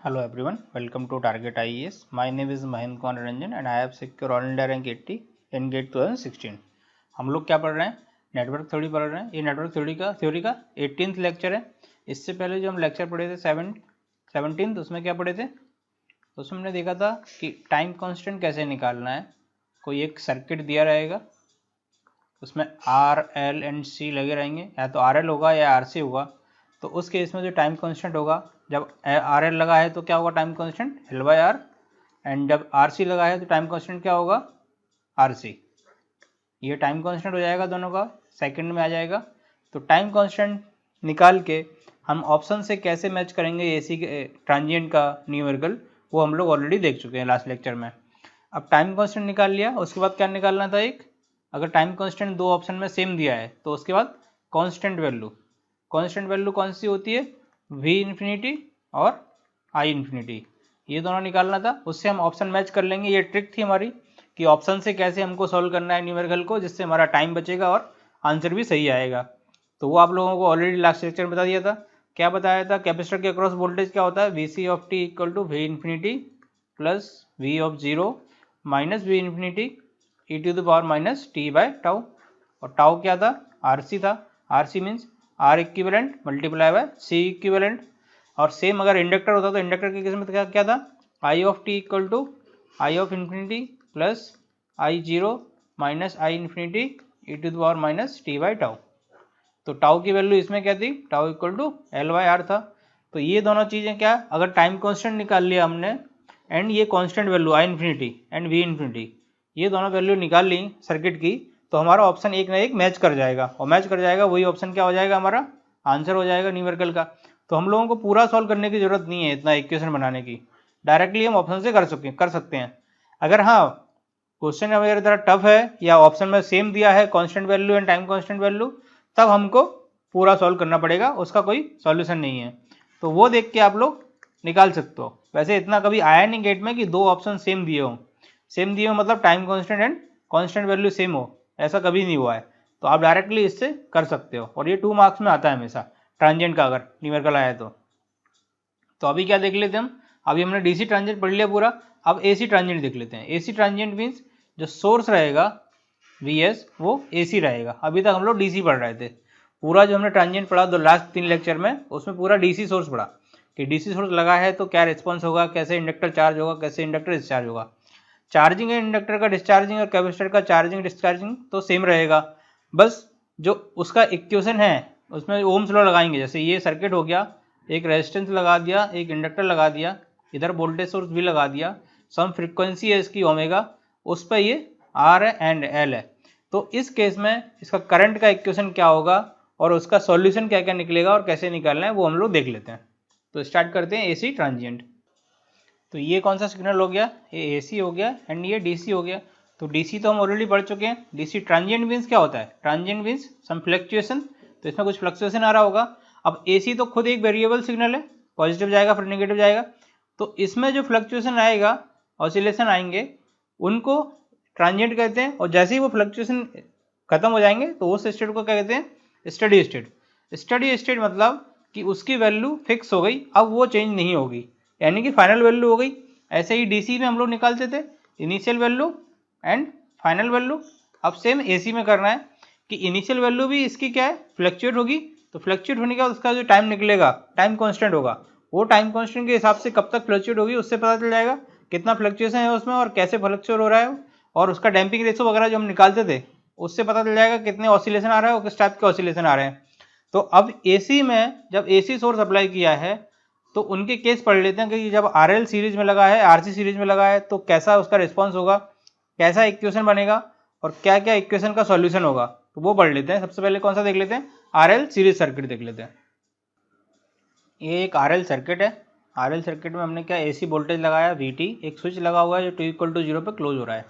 Hello everyone, welcome to Target IAS. My name is Mahendra Kumar Ranjan and I have secured all India rank 80 in GATE 2016. हम लोग क्या पढ़ रहे हैं? Network theory पढ़ रहे हैं। ये नेटवर्क थ्योरी का 18th लेक्चर है। इससे पहले जो हम लेक्चर पढ़े थे 17th, उसमें क्या पढ़े थे? उसमें हमने देखा था कि टाइम कांस्टेंट कैसे निकालना है। कोई एक सर्किट दिया रहेगा, उसमें आर एल एंड सी लगे रहेंगे, या तो आर एल होगा या आर सी होगा। तो उस केस में जो टाइम कांस्टेंट होगा, जब आर एल लगा है तो क्या होगा time constant L by R, and जब आर सी लगा है तो टाइम कांस्टेंट क्या होगा आर सी। ये टाइम कांस्टेंट हो जाएगा, दोनों का सेकंड में आ जाएगा। तो टाइम कांस्टेंट निकाल के हम ऑप्शन से कैसे मैच करेंगे एसी के ट्रांजिएंट का न्यूमेरिकल, वो हम लोग ऑलरेडी देख चुके हैं लास्ट लेक्चर में। अब टाइम कांस्टेंट निकाल लिया, उसके बाद क्या निकालना था? एक, अगर टाइम कांस्टेंट दो ऑप्शन में सेम दिया है तो उसके बाद कांस्टेंट वैल्यू कौन सी होती है? वी इन्फिनिटी और आई इन्फिनिटी, ये दोनों निकालना था। उससे हम ऑप्शन मैच कर लेंगे। ये ट्रिक थी हमारी कि ऑप्शन से कैसे हमको सॉल्व करना है न्यूमेरिकल को, जिससे हमारा टाइम बचेगा और आंसर भी सही आएगा। तो वो आप लोगों को ऑलरेडी लास्ट लेक्चर में बता दिया था। क्या बताया था? कैपेसिटर के अक्रॉस वोल्टेज क्या होता है? V C of T equal to V infinity plus V of zero minus V infinity E to the power minus T by tau. और टाउ क्या था? आर सी था। R C means R equivalent multiply by C equivalent. और same अगर inductor होता तो inductor के case में क्या था? I of T equal to I of infinity plus I zero minus I infinity E to the power minus T by tau. तो tau की वैल्यू इसमें क्या थी? Tau equal to L by R था। तो ये दोनों चीज़ें क्या, अगर टाइम कांस्टेंट निकाल लिया हमने एंड ये constant value I infinity and we infinity, ये दोनों वैल्यू निकाल ली सर्किट की, तो हमारा ऑप्शन एक ना एक मैच कर जाएगा। और मैच कर जाएगा वही ऑप्शन क्या हो जाएगा? हमारा आंसर हो जाएगा न्यूमेरिकल का। तो हम लोगों को पूरा सॉल्व करने की जरूरत नहीं है इतना इक्वेशन बनाने की, डायरेक्टली हम ऑप्शन से कर सकते हैं। अगर हाँ क्वेश्चन अगर ज़रा टफ है या ऑप्शन में सेम दिया है constant value and time constant value, तब हमको पूरा सॉल्व करना पड़ेगा, उसका कोई सॉल्यूशन नहीं है। तो वो देख के आप लोग निकाल सकते हो। वैसे इतना कभी आया नहीं गेट में कि दो ऑप्शन सेम दिए हो मतलब time constant and constant value same हो, ऐसा कभी नहीं हुआ है। तो आप डायरेक्टली इससे कर सकते हो, और ये 2 मार्क्स में आता है हमेशा ट्रांजिएंट का, अगर न्यूमेरिकल आया तो अभी क्या देख लेते हैं हम? अभी हमने डीसी ट्रांजिएंट पढ़ लिया पूरा, अब एसी ट्रांजिएंट देख लेते हैं। एसी ट्रांजिएंट मीन्स जो सोर्स रहेगा वीएस वो एसी रहेगा। अभी तक हम लोग डीसी पढ़ रहे थे। पूरा जो हमने ट्रांजिएंट पढ़ा दो लास्ट 3 लेक्चर में, उसमें पूरा डीसी सोर्स पढ़ा कि डीसी सोर्स लगा है तो क्या रिस्पॉन्स होगा, कैसे इंडक्टर चार्ज होगा, कैसे इंडक्टर डिस्चार्ज होगा। चार्जिंग है इंडक्टर का, डिस्चार्जिंग और कैपेसिटर का चार्जिंग डिस्चार्जिंग तो सेम रहेगा। बस जो उसका इक्वेशन है उसमें ओम्स लॉ लगाएंगे। जैसे ये सर्किट हो गया, एक रेजिस्टेंस लगा दिया, एक इंडक्टर लगा दिया, इधर वोल्टेज सोर्स भी लगा दिया, सम फ्रीक्वेंसी है इसकी ओमेगा, उस पर ये आर है एंड एल है। तो इस केस में इसका करंट का इक्वेशन क्या होगा और उसका सॉल्यूशन क्या क्या निकलेगा और कैसे निकालना है वो हम लोग देख लेते हैं। तो स्टार्ट करते हैं एसी ट्रांजिएंट। तो ये कौन सा सिग्नल हो गया? ये एसी हो गया एंड ये डीसी हो गया। तो डीसी तो हम ऑलरेडी पढ़ चुके हैं। डीसी ट्रांजिएंट मीन्स क्या होता है? ट्रांजिएंट मीन्स सम फ्लक्चुएशन, तो इसमें कुछ फ्लक्चुएशन आ रहा होगा। अब एसी तो खुद एक वेरिएबल सिग्नल है, पॉजिटिव जाएगा फिर नेगेटिव जाएगा। तो इसमें जो फ्लक्चुएशन आएगा, ऑसिलेशन आएंगे, उनको ट्रांजिएंट कहते हैं। और जैसे ही वो फ्लक्चुएशन खत्म हो जाएंगे तो उस स्टेट को क्या कहते हैं? Steady state. स्टडी स्टेट मतलब कि उसकी वैल्यू फिक्स हो गई, अब वो चेंज नहीं होगी, यानी कि फाइनल वैल्यू हो गई। ऐसे ही डीसी में हम लोग निकालते थे initial value and final value. अब सेम एसी में करना है कि इनिशियल वैल्यू भी इसकी क्या है? फ्लक्चुएट होगी। तो फ्लक्चुएट होने के बाद उसका जो टाइम निकलेगा, टाइम कांस्टेंट होगा, वो टाइम कांस्टेंट के हिसाब से कब तक फ्लक्चुएट होगी उससे पता चल जाएगा कितना फ्लक्चुएशन है उसमें और कैसे फ्लक्चुएट हो रहा है। और उसका डैम्पिंग रेशो वगैरह जो हम निकालते थे उससे पता चल जाएगा कितने ऑसिलेशन आ रहा है और किस टाइप के ऑसिलेशन आ रहे हैं। तो अब एसी में जब एसी सोर्स अप्लाई किया है तो उनके केस पढ़ लेते हैं कि जब आरएल सीरीज में लगा है, आरसी सीरीज में लगा है, तो कैसा उसका रिस्पॉन्स होगा, कैसा इक्वेशन बनेगा और क्या क्या इक्वेशन का सॉल्यूशन होगा। तो वो पढ़ लेते हैं। सबसे पहले कौन सा देख लेते हैं? आरएल सीरीज सर्किट देख लेते हैं। ये एक आरएल सर्किट है। आरएल सर्किट में हमने क्या एसी वोल्टेज लगाया वीटी, एक स्विच लगा हुआ है जो टी इक्वल टू 0 पे क्लोज हो रहा है।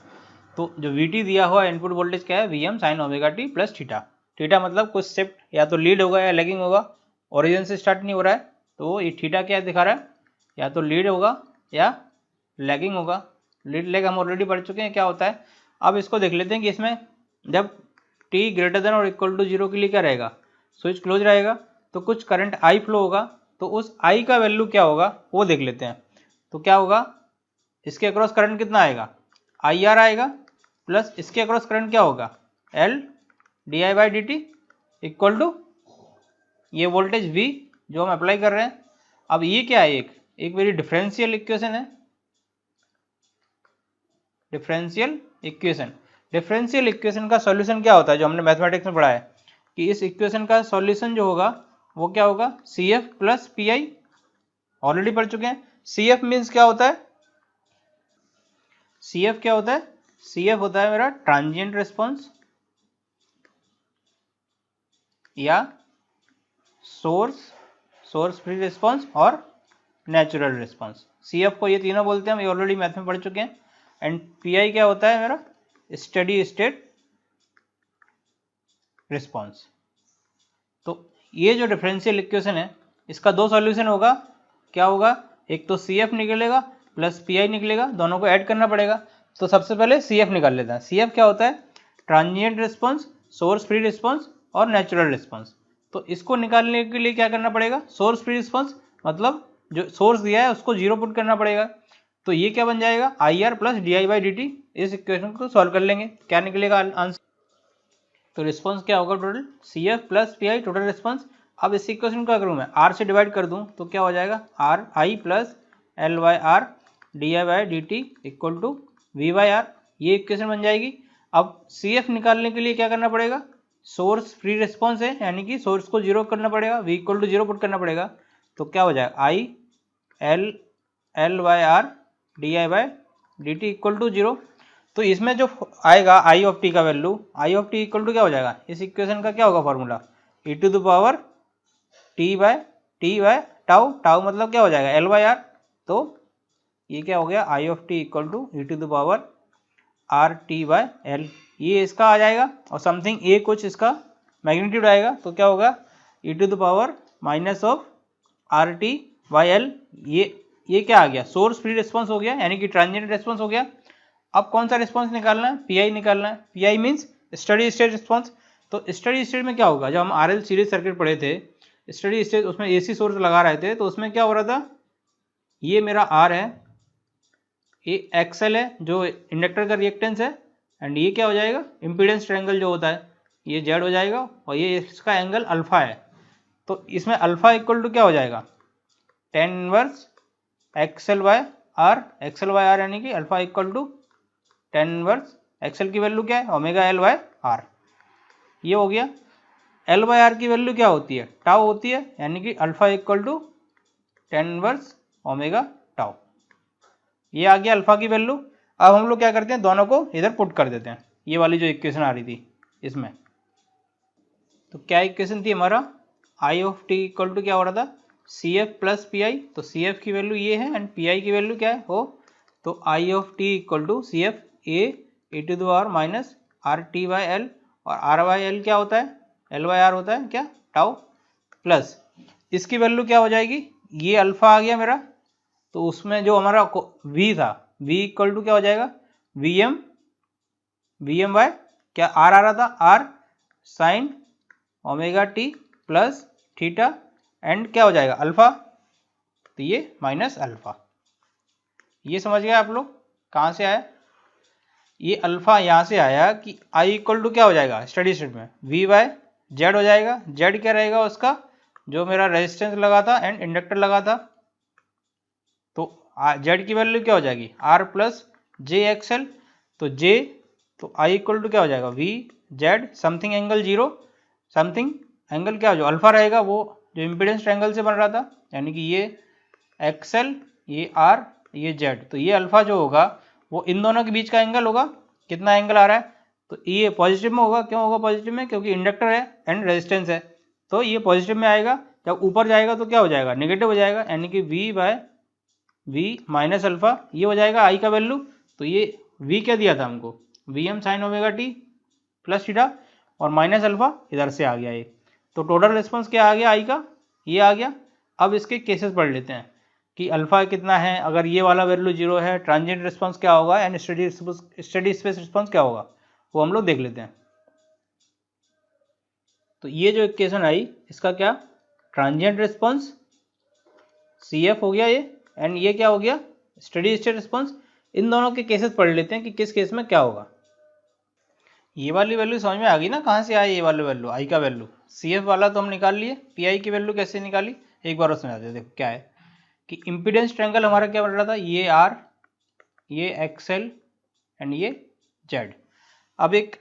तो जो वीटी दिया हुआ इनपुट वोल्टेज क्या है? VM sign omega T plus theta. Theta मतलब कुछ शिफ्ट या तो लीड होगा या लैगिंग होगा, ओरिजिन से स्टार्ट नहीं हो रहा है। तो ये थीटा क्या दिखा रहा है? या तो लीड होगा या लैगिंग होगा। लीड लैग हम ऑलरेडी पढ़ चुके हैं क्या होता है। अब इसको देख लेते हैं कि इसमें जब टी ग्रेटर देन और इक्वल टू 0 के लिए क्या रहेगा? स्विच क्लोज रहेगा, तो कुछ करंट आई फ्लो होगा। तो उस आई का वैल्यू क्या होगा वो देख लेते हैं। तो क्या होगा, इसके अक्रॉस करंट कितना आएगा, आई आर आएगा, प्लस इसके अक्रॉस करंट क्या होगा, L D I by D T equal to ये वोल्टेज V जो हम अप्लाई कर रहे हैं। अब ये क्या है, एक मेरी डिफरेंशियल इक्वेशन है, डिफरेंशियल इक्वेशन। डिफरेंशियल इक्वेशन का सॉल्यूशन क्या होता है, जो हमने मैथमेटिक्स में पढ़ा है कि इस इक्वेशन का सॉल्यूशन जो होगा वो क्या होगा, CF प्लस PI, ऑलरेडी पढ़ चुके हैं। CF मीन्स क्या होता है, CF क्या होता है, CF होता है मेरा ट्रांजिएंट रिस्पॉन्स या सोर्स फ्री रिस्पॉन्स और नेचुरल रिस्पॉन्स। CF को ये तीनों बोलते हैं, हम ये ऑलरेडी मैथ में पढ़ चुके हैं। एंड PI क्या होता है मेरा, स्टेडी स्टेट रिस्पॉन्स। तो ये जो डिफरेंशियल इक्वेशन है इसका दो सॉल्यूशन होगा, क्या होगा, एक तो CF निकलेगा प्लस PI निकलेगा, दोनों को ऐड करना पड़ेगा। तो सबसे पहले CF निकाल लेते हैं। CF क्या होता है, transient response, source free response और नेचुरल रिस्पॉन्स। तो इसको निकालने के लिए क्या करना पड़ेगा, सोर्स फ्री रिस्पॉन्स मतलब जो सोर्स दिया है उसको जीरो पुट करना पड़ेगा। तो ये क्या बन जाएगा, I R plus D I by D T. इस इक्वेशन को सॉल्व कर लेंगे, क्या निकलेगा आंसर। तो रिस्पॉन्स क्या होगा total, CF plus PI total response. अब इस इक्वेशन को अगर मैं R से डिवाइड कर दूं तो क्या हो जाएगा, R I plus L by R D I by D T equal to V by R, ये इक्वेशन बन जाएगी। अब CF निकालने के लिए क्या करना पड़ेगा, सोर्स फ्री रिस्पॉन्स है यानी कि सोर्स को जीरो करना पड़ेगा, V equal to zero put करना पड़ेगा। तो क्या हो जाएगा, I L by R D I by D T equal to zero. तो इसमें जो आएगा आई ऑफ टी का value, I of T equal to क्या हो जाएगा, इस इक्वेशन का क्या होगा formula, E to the power T by tau, tau मतलब क्या हो जाएगा, एल बाई आर। तो ये क्या हो गया, I of T equal to E to the power R T by L, ये इसका आ जाएगा और समथिंग ए कुछ इसका मैग्नीट्यूड आएगा। तो क्या होगा, E to the power minus of R T by L, ये क्या आ गया, सोर्स फ्री रिस्पॉन्स हो गया यानी कि ट्रांजिएंट रिस्पॉन्स हो गया। अब कौन सा रिस्पॉन्स निकालना है, PI निकालना है। PI means study state response. तो स्टडी स्टेट में क्या होगा, जब हम RL सीरीज सर्किट पढ़े थे, स्टडी स्टेट उसमें AC सोर्स लगा रहे थे, तो उसमें क्या हो रहा था, ये मेरा R है, ये XL है जो इंडक्टर का रिएक्टेंस है, एंड ये क्या हो जाएगा, इम्पीडेंस ट्रायंगल जो होता है ये Z हो जाएगा और ये इसका एंगल अल्फा है। तो इसमें अल्फा इक्वल टू क्या हो जाएगा, tan inverse XL by R यानी कि alpha equal to tan inverse XL की वैल्यू क्या है, ओमेगा L बाय R। ये हो गया। L बाय R की वैल्यू क्या होती है, टाउ होती है, यानी कि alpha equal to tan inverse omega tau. ये आ गया अल्फा की वैल्यू। अब हम लोग क्या करते हैं, दोनों को इधर पुट कर देते हैं, ये वाली जो इक्वेशन आ रही थी इसमें। तो क्या इक्वेशन थी हमारा, आई ऑफ टी इक्वल टू क्या हो रहा था, CF प्लस PI। तो CF की वैल्यू ये है एंड PI की वैल्यू क्या है हो, तो आई of T equal to CF A to the power minus R T by L, और आर बाई एल क्या होता है, एल बाई आर होता है क्या, टाउ, प्लस इसकी वैल्यू क्या हो जाएगी, ये अल्फा आ गया मेरा। तो उसमें जो हमारा V था, V इक्वल टू क्या हो जाएगा, VM बाय क्या R आ रहा था, R sign omega T plus theta and क्या हो जाएगा अल्फा, तो ये माइनस अल्फा। ये समझ गए आप लोग, कहाँ से आया ये अल्फा, यहाँ से आया कि I इक्वल टू क्या हो जाएगा स्टडी स्टेट में, V बाय जेड हो जाएगा। जेड क्या रहेगा उसका, जो मेरा रेजिस्टेंस लगा था एंड इंडक्टर लगा था। तो जेड की वैल्यू क्या हो जाएगी, R प्लस जे एक्सएल। तो J, तो I इक्वल टू क्या हो जाएगा, V Z something angle zero, something angle क्या जो अल्फा रहेगा वो जो इम्पीडेंस ट्रायंगल से बन रहा था, यानी कि ये एक्सएल, ये आर, ये जेड। तो ये अल्फा जो होगा वो इन दोनों के बीच का एंगल होगा, कितना एंगल आ रहा है, तो ये पॉजिटिव में होगा। क्यों होगा पॉजिटिव में, क्योंकि इंडक्टर है एंड रेजिस्टेंस है, तो ये पॉजिटिव में आएगा। जब ऊपर जाएगा तो क्या हो जाएगा, नेगेटिव हो जाएगा, यानी कि V by V minus alpha, ये हो जाएगा I का वैल्यू। तो ये V क्या दिया था हमको, VM sine omega T plus theta, और माइनस अल्फा इधर से आ गया ये। तो टोटल रिस्पॉन्स क्या आ गया I का, ये आ गया। अब इसके केसेस पढ़ लेते हैं कि अल्फा कितना है, अगर ये वाला वैल्यू जीरो है, ट्रांजिएंट रिस्पॉन्स क्या होगा एंड स्टेडी स्पेस रिस्पॉन्स क्या होगा, वो हम लोग देख लेते हैं। तो ये जो इक्वेशन आई इसका क्या, ट्रांजिएंट रिस्पॉन्स CF हो गया ये, एंड ये क्या हो गया स्टेडी स्टेट रिस्पॉन्स। इन दोनों के केसेस पढ़ लेते हैं कि किस केस में क्या होगा। ये वाली वैल्यू समझ में आ गई ना, कहाँ से आई ये वाली वैल्यू, आई का वैल्यू। सी एफ वाला तो हम निकाल लिए, पी आई की वैल्यू कैसे निकाली एक बार और समझा देते। देखो क्या है कि इम्पीडेंस ट्रायंगल हमारा क्या बन रहा था, ये आर, ये एक्सएल एंड ये जेड। अब एक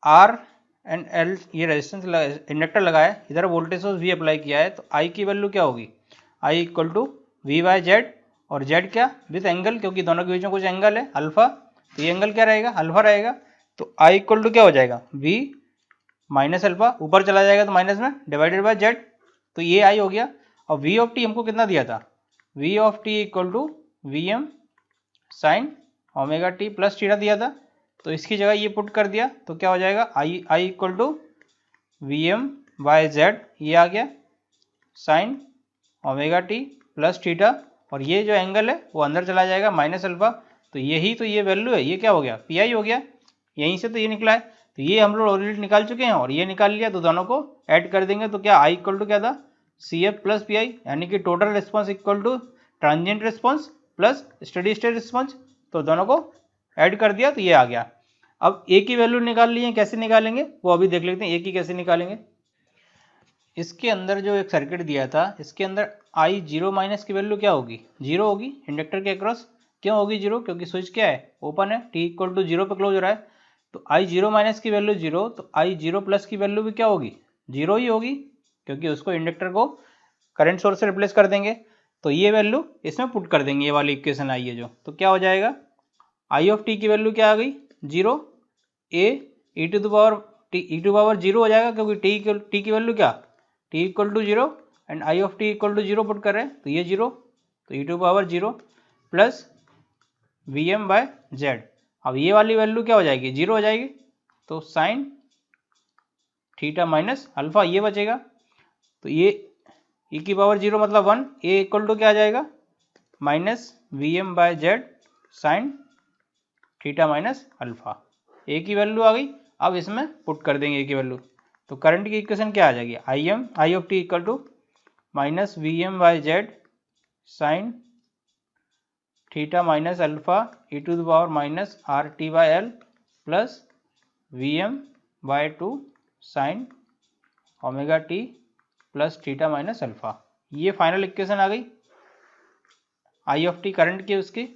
आर एंड एल ये रेजिस्टेंस इंडक्टर लगाया, इधर वोल्टेज सोर्स वी अप्लाई किया है, तो आई की वैल्यू क्या होगी, I equal to V by Z, और जेड क्या विथ एंगल, क्योंकि दोनों के बीच में कुछ एंगल है अल्फा, तो ये एंगल क्या रहेगा, अल्फा रहेगा। तो आई इक्वल टू क्या हो जाएगा, वी माइनस अल्फा, ऊपर चला जाएगा तो माइनस में, डिवाइडेड बाय जेड, तो ये आई हो गया। और वी ऑफ टी हमको कितना दिया था, V of T equal to V M sine omega T plus theta दिया था, तो इसकी जगह ये पुट कर दिया, तो क्या हो जाएगा, I equal to V M by Z, ये आ गया sine omega T plus theta, और ये जो एंगल है वो अंदर चला जाएगा माइनस अल्फा, तो यही तो ये वैल्यू है, ये क्या हो गया, पी आई हो गया, यहीं से तो ये निकला है। तो ये हम लोग ऑलरेडी निकाल चुके हैं और ये निकाल लिया, तो दोनों को ऐड कर देंगे, तो क्या आई इक्वल टू क्या था, C F plus P I, यानी कि total response equal to transient response plus steady state response, तो दोनों को ऐड कर दिया तो ये आ गया। अब ए की वैल्यू निकाल ली है, कैसे निकालेंगे वो अभी देख लेते हैं, ए की कैसे निकालेंगे। इसके अंदर जो एक सर्किट दिया था, इसके अंदर आई जीरो माइनस की वैल्यू क्या होगी, जीरो होगी, इंडक्टर के अक्रॉस क्यों होगी जीरो, क्योंकि स्विच क्या है, ओपन है, टी इक्वल टू जीरो पे क्लोज हो रहा है, तो आई जीरो माइनस की वैल्यू जीरो, तो आई जीरो प्लस की वैल्यू भी क्या होगी, जीरो ही होगी, क्योंकि उसको इंडक्टर को करंट सोर्स से रिप्लेस कर देंगे, तो ये वैल्यू इसमें पुट कर देंगे, ये वाली इक्वेशन आई है जो, तो क्या हो जाएगा, आई ऑफ टी की वैल्यू क्या आ गई, zero, a e to the power t, e to power zero हो जाएगा, क्योंकि टी की वैल्यू क्या, T equal to zero and i of T equal to zero put कर रहे हैं, तो ये जीरो, तो e to power zero plus v M by z. अब ये वाली वैल्यू क्या हो जाएगी, जीरो हो जाएगी, तो साइन थीटा माइनस अल्फा ये बचेगा, तो ये ई की पावर जीरो मतलब वन, ए इक्वल टू क्या आ जाएगा, minus V M by Z sine theta minus alpha, a की वैल्यू आ गई। अब इसमें पुट कर देंगे ए की वैल्यू, तो करंट की इक्वेशन क्या आ जाएगी, i of T equal to minus V M by Z sine theta minus alpha e to the power minus R T by l plus v M by two sine omega T plus theta minus alpha, ये final equation आ गई आई of T current की उसकी।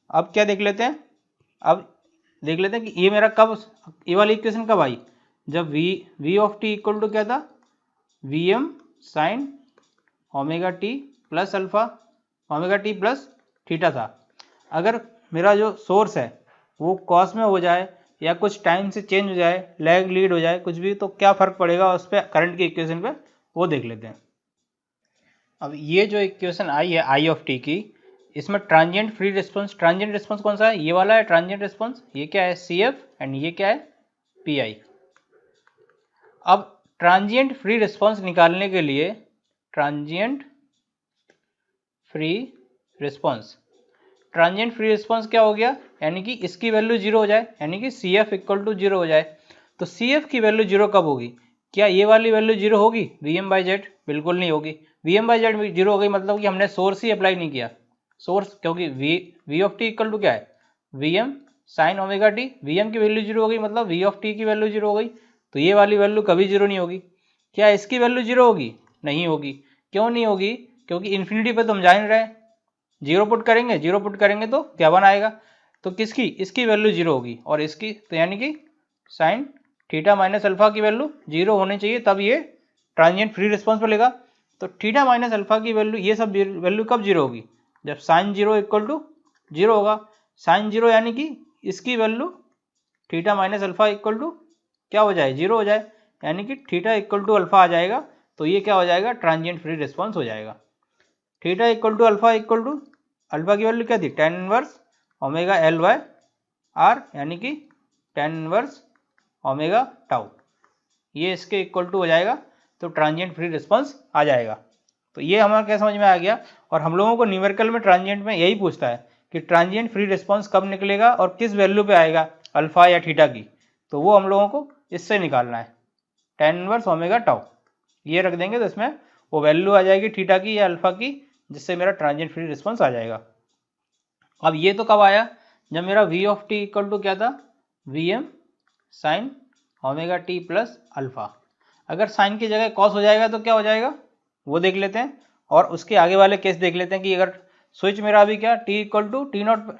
अब क्या देख लेते हैं, अब देख लेते हैं कि ये मेरा कब, ये वाली इक्वेशन कब आई, जब we of T equal to क्या था, V M sine omega T plus alpha omega T plus theta था। अगर मेरा जो सोर्स है वो कॉस में हो जाए या कुछ टाइम से चेंज हो जाए, लैग लीड हो जाए, कुछ भी, तो क्या फ़र्क पड़ेगा उस पर करंट की इक्वेशन पे, वो देख लेते हैं। अब ये जो इक्वेशन आई है आई ऑफ टी की, इसमें transient free response, transient response कौन सा है, ये वाला है ट्रांजिएंट रिस्पॉन्स, ये क्या है सी एफ एंड ये क्या है पी आई। अब ट्रांजिएंट फ्री रिस्पॉन्स निकालने के लिए, transient free response, transient free response क्या हो गया, यानी कि इसकी वैल्यू जीरो हो जाए, यानी कि C F equal to zero हो जाए। तो सी एफ की वैल्यू जीरो कब होगी, क्या ये वाली वैल्यू जीरो होगी, वी एम बाई जेड, बिल्कुल नहीं होगी, V M by Z zero हो गई, मतलब कि हमने सोर्स ही अप्लाई नहीं किया, सोर्स, क्योंकि V of T equal to क्या है, V M sine omega T, V M की वैल्यू जीरो हो गई, मतलब वी ऑफ टी की वैल्यू जीरो हो गई, तो ये वाली वैल्यू कभी जीरो नहीं होगी। क्या इसकी वैल्यू जीरो होगी, नहीं होगी, क्यों नहीं होगी, क्योंकि इन्फिनिटी पे तो हम जान रहे हैं, जीरो पुट करेंगे, जीरो पुट करेंगे तो क्या वन आएगा, तो किसकी, इसकी वैल्यू जीरो होगी, और इसकी, तो यानी कि साइन थीटा माइनस अल्फा की वैल्यू जीरो होनी चाहिए, तब ये ट्रांजिएंट फ्री रिस्पॉन्स पर लेगा। तो थीटा माइनस अल्फा की वैल्यू, ये सब वैल्यू कब जीरो होगी, जब sine zero equal to zero होगा, साइन जीरो यानी कि इसकी value theta minus alpha equal to क्या हो जाए, जीरो हो जाए, यानी कि थीटा इक्वल टू अल्फा आ जाएगा, तो ये क्या हो जाएगा, ट्रांजिएंट फ्री रिस्पॉन्स हो जाएगा। थीटा इक्वल टू अल्फा की वैल्यू क्या थी, tan inverse omega L by R, यानी कि टेन इनवर्स ओमेगा टाउ, ये इसके इक्वल टू हो जाएगा, तो ट्रांजिएंट फ्री रिस्पॉन्स आ जाएगा। तो ये हमारा क्या समझ में आ गया, और हम लोगों को न्यूमेरिकल में ट्रांजिएंट में यही पूछता है कि ट्रांजिएंट फ्री रिस्पॉन्स कब निकलेगा और किस वैल्यू पे आएगा, अल्फा या थीटा की, तो वो हम लोगों को इससे निकालना है, टेन इनवर्स ओमेगा टाउ, ये रख देंगे, तो इसमें वो वैल्यू आ जाएगी थीटा की या अल्फा की, जिससे मेरा ट्रांजिएंट फ्री रिस्पॉन्स आ जाएगा। अब ये तो कब आया, जब मेरा v of T equal to क्या था, Vm sine omega T plus alpha. अगर साइन की जगह कॉस हो जाएगा तो क्या हो जाएगा वो देख लेते हैं, और उसके आगे वाले केस देख लेते हैं कि अगर स्विच मेरा अभी क्या T equal to T naught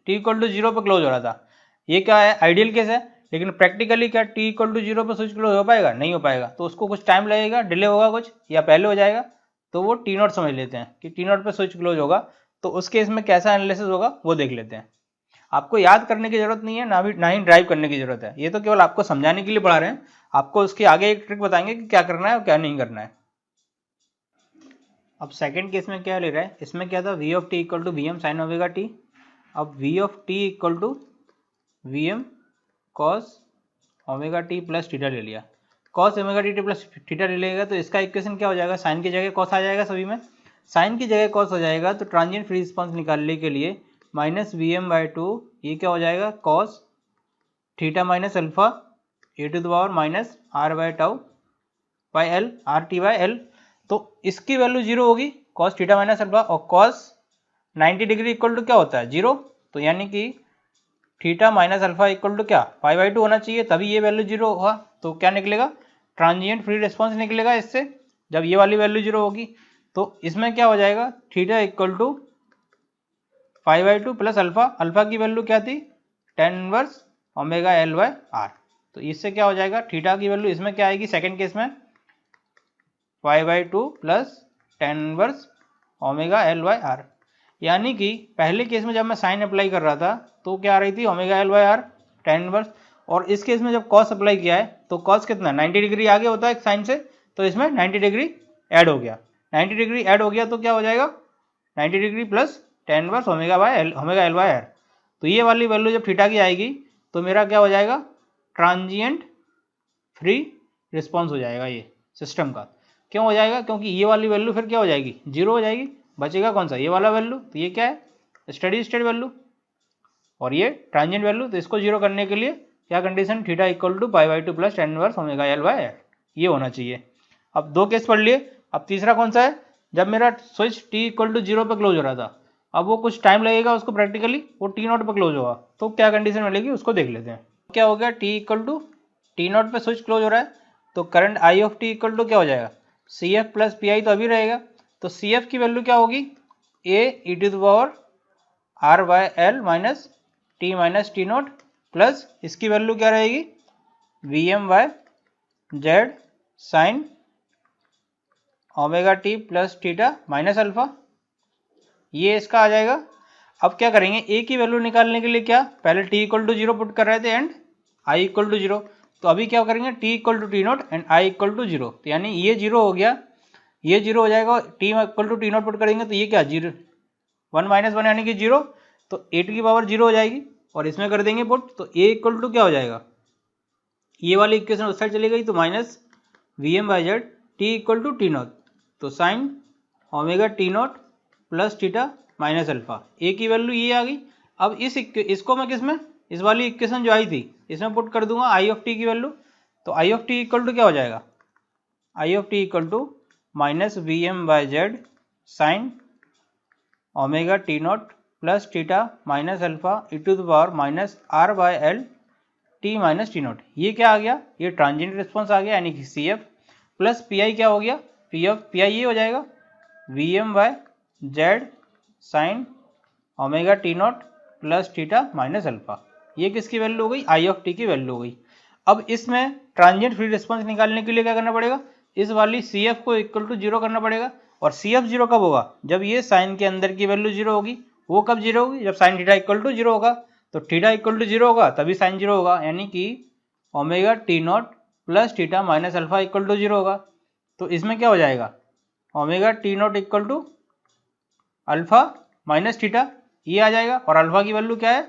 T equal to zero पर क्लोज हो रहा था, ये क्या है आइडियल केस है, लेकिन प्रैक्टिकली क्या टी इक्वल टू जीरो पर स्विच क्लोज हो पाएगा, नहीं हो पाएगा, तो उसको कुछ टाइम लगेगा, डिले होगा कुछ, या पहले हो जाएगा, तो वो टी नॉट समझ लेते हैं कि टी नॉट पर स्विच क्लोज होगा, तो उस केस में कैसा एनालिसिस होगा वो देख लेते हैं। आपको याद करने की जरूरत नहीं है, ना ही ड्राइव करने की जरूरत है, ये तो केवल आपको समझाने के लिए पढ़ा रहे हैं, आपको उसके आगे एक ट्रिक बताएंगे कि क्या करना है और क्या नहीं करना है। अब सेकंड केस में क्या ले रहा है, इसमें क्या था v of T equal to V M sine omega T. अब v of T equal to V M cos omega T plus theta ले लिया, cos omega T plus theta ले लेगा तो इसका इक्वेशन क्या हो जाएगा, साइन की जगह कॉस आ जाएगा, सभी में साइन की जगह कॉस हो जाएगा, तो ट्रांजिएंट फ्री रिस्पॉन्स निकालने के लिए minus V M by two, ये क्या हो जाएगा cos theta minus alpha E to the power minus R by tau by L R T by L. तो इसकी वैल्यू जीरो होगी कॉस थीटा माइनस अल्फा, और कॉस 90 डिग्री इक्वल टू क्या होता है जीरो, तो यानी कि theta minus alpha equal to क्या पाई बाई टू होना चाहिए, तभी ये वैल्यू जीरो होगा, तो क्या निकलेगा ट्रांजिएंट फ्री रिस्पॉन्स निकलेगा इससे, जब ये वाली वैल्यू जीरो होगी। तो इसमें क्या हो जाएगा theta equal to pi by two plus alpha, alpha की वैल्यू क्या थी tan inverse omega L by R, तो इससे क्या हो जाएगा थीटा की वैल्यू इसमें क्या आएगी सेकंड केस में pi by two plus tan inverse omega L by R, यानी कि पहले केस में जब मैं साइन अप्लाई कर रहा था तो क्या आ रही थी omega L by R tan inverse, और इस केस में जब कॉस अप्लाई किया है तो कॉस कितना 90 डिग्री आगे होता है साइन से, तो इसमें 90 डिग्री ऐड हो गया, 90 डिग्री ऐड हो गया तो क्या हो जाएगा 90 degree plus tan inverse omega L by R. तो ये वाली वैल्यू जब थीटा की आएगी तो मेरा क्या हो जाएगा ट्रांजिएंट फ्री रिस्पॉन्स हो जाएगा ये सिस्टम का। क्यों हो जाएगा, क्योंकि ये वाली वैल्यू फिर क्या हो जाएगी जीरो हो जाएगी, बचेगा कौन सा ये वाला वैल्यू, तो ये क्या है स्टेडी स्टेट वैल्यू, और ये ट्रांजिएंट वैल्यू, तो इसको जीरो करने के लिए क्या condition theta equal to pi by two plus tan inverse omega L by R, ये होना चाहिए। अब दो केस पढ़ लिए, अब तीसरा कौन सा है, जब मेरा switch T equal to zero पर क्लोज हो रहा था, अब वो कुछ टाइम लगेगा उसको प्रैक्टिकली, वो टी नॉट पर क्लोज होगा, तो क्या कंडीशन मिलेगी उसको देख लेते हैं। क्या हो गया T equal to T not पर स्विच क्लोज हो रहा है, तो current I of T equal to क्या हो जाएगा C F plus P I, तो अभी रहेगा, तो सी एफ की वैल्यू क्या होगी a e to the power r by l minus t naught plus इसकी वैल्यू क्या रहेगी v M by Z sine omega T plus theta minus alpha, ये इसका आ जाएगा। अब क्या करेंगे ए की वैल्यू निकालने के लिए क्या पहले T equal to zero put कर रहे थे and I equal to zero, तो अभी क्या करेंगे T equal to T naught and I equal to zero, तो यानी ये जीरो हो गया, ये जीरो हो जाएगा, T equal to T naught put करेंगे तो ये क्या जीरो वन माइनस वन यानी कि जीरो, तो ए टू की पावर जीरो हो जाएगी, और इसमें कर देंगे पुट, तो ए इक्वल टू क्या हो जाएगा ये वाली इक्वेशन उस साइड चली गई, तो minus V M by z t equal to T naught, तो sine omega T naught plus theta minus alpha, a की वैल्यू ये आ गई। अब इसको मैं किस में इस वाली इक्वेशन जो आई थी इसमें पुट कर दूंगा आई ऑफ टी की वैल्यू, तो आई ऑफ टी इक्वल टू क्या हो जाएगा i of T equal to minus V M by z sine omega T naught plus theta minus alpha e to the power minus r by l t minus t naught, ये क्या आ गया ये transient response आ गया, यानी कि C F plus P I क्या हो गया पी आई ये हो जाएगा V M by Z sine omega T naught plus theta minus alpha, ये किसकी वैल्यू हो गई आई ऑफ टी की वैल्यू हो गई। अब इसमें ट्रांजिएंट फ्री रिस्पॉन्स निकालने के लिए क्या करना पड़ेगा, इस वाली सी एफ को इक्वल टू जीरो करना पड़ेगा, और सी एफ जीरो कब होगा जब ये साइन के अंदर की वैल्यू जीरो होगी, वो कब जीरो होगी जब sine theta equal to zero होगा, तो थीटा इक्वल टू जीरो होगा तभी साइन जीरो होगा, यानी कि omega T naught plus theta minus alpha equal to zero होगा, तो इसमें क्या हो जाएगा omega T not equal to alpha minus theta ये आ जाएगा, और अल्फा की वैल्यू क्या है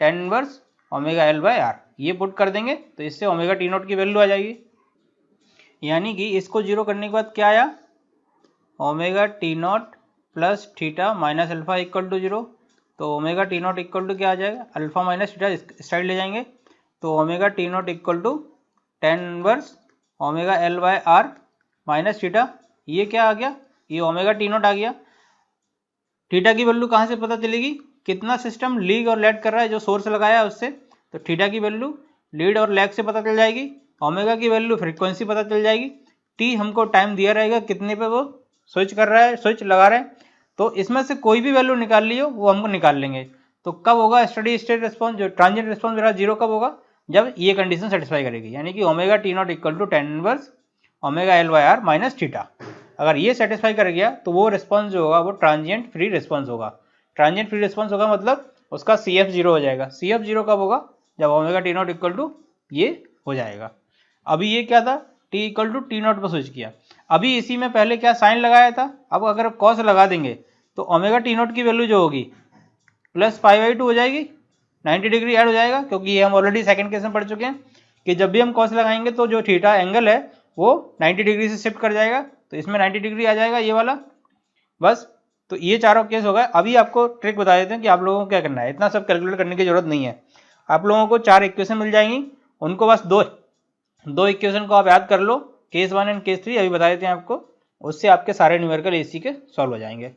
tan inverse omega L by R, ये पुट कर देंगे तो इससे ओमेगा टी नॉट की वैल्यू आ जाएगी, यानी कि इसको जीरो करने के बाद क्या आया omega T naught plus theta minus alpha equal to zero, तो omega T not equal to क्या आ जाएगा अल्फा माइनस थीटा इस साइड ले जाएंगे, तो omega T not equal to tan inverse omega L by are minus theta, ये क्या आ गया ये ओमेगा टी नॉट आ गया। थीटा की वैल्यू कहाँ से पता चलेगी कितना सिस्टम लीड और लैग कर रहा है जो सोर्स लगाया है उससे, तो थीटा की वैल्यू लीड और लैग से पता चल जाएगी, ओमेगा की वैल्यू फ्रीक्वेंसी पता चल जाएगी, टी हमको टाइम दिया रहेगा कितने पे वो स्विच कर रहा है, स्विच लगा रहे हैं, तो इसमें से कोई भी वैल्यू निकाल लियो वो हमको निकाल लेंगे। तो कब होगा स्टडी स्टेट रिस्पॉन्स, जो ट्रांजिएंट रिस्पॉन्स मेरा जीरो कब होगा, जब ये कंडीशन सेटिस्फाई करेगी, यानी कि omega T not equal to tan inverse omega L by R minus theta. अगर ये सेटिस्फाई कर गया तो वो रिस्पॉन्स जो होगा वो ट्रांजिएंट फ्री रिस्पॉन्स होगा। ट्रांजिएंट फ्री रिस्पॉन्स होगा मतलब उसका सी एफ जीरो हो जाएगा। सी एफ जीरो कब होगा, जब omega T not equal to ये हो जाएगा। अभी ये क्या था, T equal to T not पर स्विच किया, अभी इसी में पहले क्या साइन लगाया था, अब अगर कॉस लगा देंगे तो ओमेगा टी नॉट की वैल्यू जो होगी प्लस पाई बाई टू हो जाएगी, 90 डिग्री ऐड हो जाएगा, क्योंकि ये हम ऑलरेडी सेकंड केस में पढ़ चुके हैं कि जब भी हम कॉस लगाएंगे तो जो थीटा एंगल है वो 90 डिग्री से शिफ्ट कर जाएगा, तो इसमें 90 डिग्री आ जाएगा ये वाला। बस, तो ये चारों केस हो गए। अभी आपको ट्रिक बता देते हैं कि आप लोगों को क्या करना है, इतना सब कैलकुलेट करने की जरूरत नहीं है। आप लोगों को 4 इक्वेशन मिल जाएंगी, उनको बस दो इक्वेशन को आप याद कर लो, केस 1 एंड केस 3 अभी बता देते हैं आपको, उससे आपके सारे न्यूमेरिकल एसी के सॉल्व हो जाएंगे।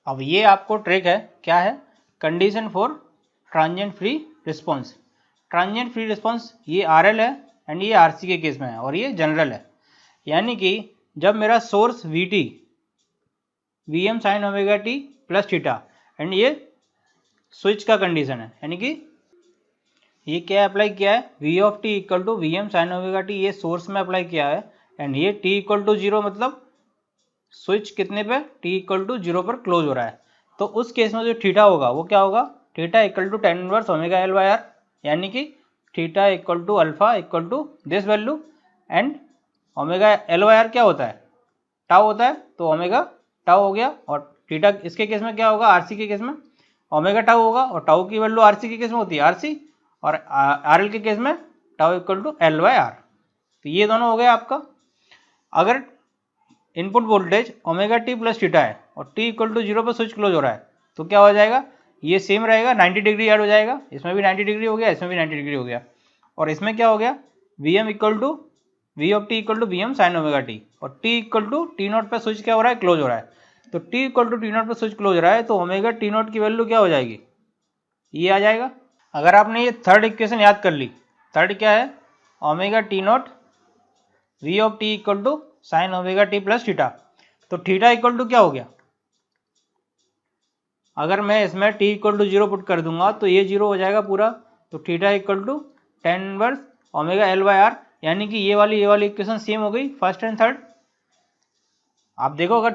अब ये आपको ट्रिक है, क्या है, condition for transient free response. Transient free response ये आरएल है एंड ये आरसी के केस में है और ये जनरल है, यानी कि जब मेरा source VT V M sine omega T plus theta and ये स्विच का कंडीशन है, यानी कि ये क्या अप्लाई किया है, V of T equal to V M sine omega T, ये सोर्स में अप्लाई किया है एंड ये टी इक्वल टू जीरो मतलब स्विच कितने पे, टी इक्वल टू जीरो पर क्लोज हो रहा है। तो उस केस में जो थीटा होगा वो क्या होगा, theta equal to tan inverse omega L by R, यानी कि theta equal to alpha equal to this value and omega L by R क्या होता है, टाउ होता है, तो ओमेगा टाउ हो गया। और थीटा इसके केस में क्या होगा, आरसी के केस में ओमेगा टाउ होगा, और टाउ की वैल्यू आरसी के केस में होती है आरसी, और आरएल के केस में tau equal to L by R. तो ये दोनों हो गया आपका। अगर input voltage omega T plus theta है और टी इक्वल टू जीरो पर स्विच क्लोज हो रहा है, तो क्या हो जाएगा, ये सेम रहेगा, 90 डिग्री ऐड हो जाएगा, इसमें भी 90 डिग्री हो गया, इसमें भी 90 डिग्री हो गया, और इसमें क्या हो गया, v m equal to v of T equal to V M sine omega t, और T equal to T not पर स्विच क्या हो रहा है, क्लोज हो रहा है। तो t equal to T not पर स्विच क्लोज हो रहा है, तो ओमेगा टी नॉट की वैल्यू क्या हो जाएगी, ये आ जाएगा। अगर आपने ये थर्ड इक्वेशन याद कर ली, थर्ड क्या है, omega T nought V of T equal to sine omega T plus theta, तो थीटा इक्वल टू क्या हो गया, अगर मैं इसमें T equal to zero put कर दूंगा तो ये जीरो हो जाएगा पूरा, तो theta equal to tan inverse omega L by R, यानी कि ये वाली इक्वेशन सेम हो गई फर्स्ट एंड थर्ड। आप देखो अगर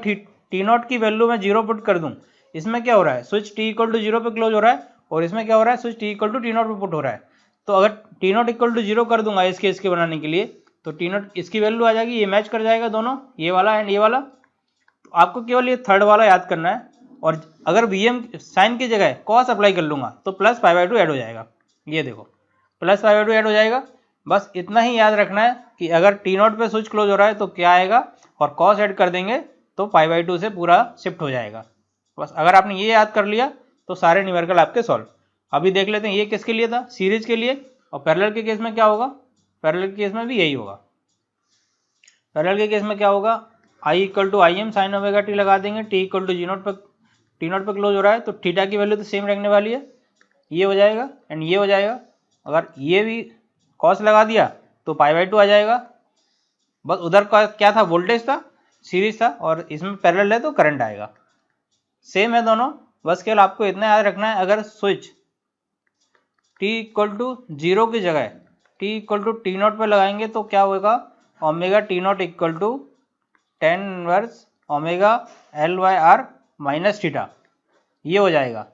टी नॉट की वैल्यू मैं जीरो पुट कर दूं, इसमें क्या हो रहा है, switch T equal to zero पे क्लोज हो रहा है, और इसमें क्या हो रहा है, switch T equal to T nought पे पुट हो रहा है। तो अगर T not equal to zero कर दूंगा इस केस के बनाने के लिए, तो टी नॉट इसकी वैल्यू आ जाएगी, ये मैच कर जाएगा दोनों, ये वाला एंड ये वाला। तो आपको केवल ये थर्ड वाला याद करना है, और अगर वी एम साइन की जगह कॉस अप्लाई कर लूंगा तो plus pi by to add हो जाएगा, ये देखो plus pi by to add हो जाएगा। बस इतना ही याद रखना है कि अगर टी नॉट पे स्विच क्लोज हो रहा है तो क्या आएगा, और कॉस ऐड कर देंगे तो पाई बाई टू से पूरा शिफ्ट हो जाएगा। बस अगर आपने ये याद कर लिया तो सारे न्यूमेरिकल आपके सॉल्व। अभी देख लेते हैं ये किसके लिए था, सीरीज के लिए, और पैरेलल के केस में क्या होगा, पैरेलल के केस में भी यही होगा। पैरेलल के केस में क्या होगा, i equal to i m sine omega t लगा देंगे, t equal to T not पर क्लोज हो रहा है, तो थीटा की वैल्यू तो सेम रखने वाली है, ये हो जाएगा एंड ये हो जाएगा। अगर ये भी कॉस लगा दिया तो पाई बाई टू आ जाएगा। बस उधर का क्या था, वोल्टेज था, सीरीज था, और इसमें पैरेलल है तो करंट आएगा, सेम है दोनों। बस केवल आपको इतना याद रखना है, अगर switch T equal to zero की जगह T equal to T not पर लगाएंगे तो क्या होगा, omega T not equal to tan inverse omega L by R minus theta, ये हो जाएगा।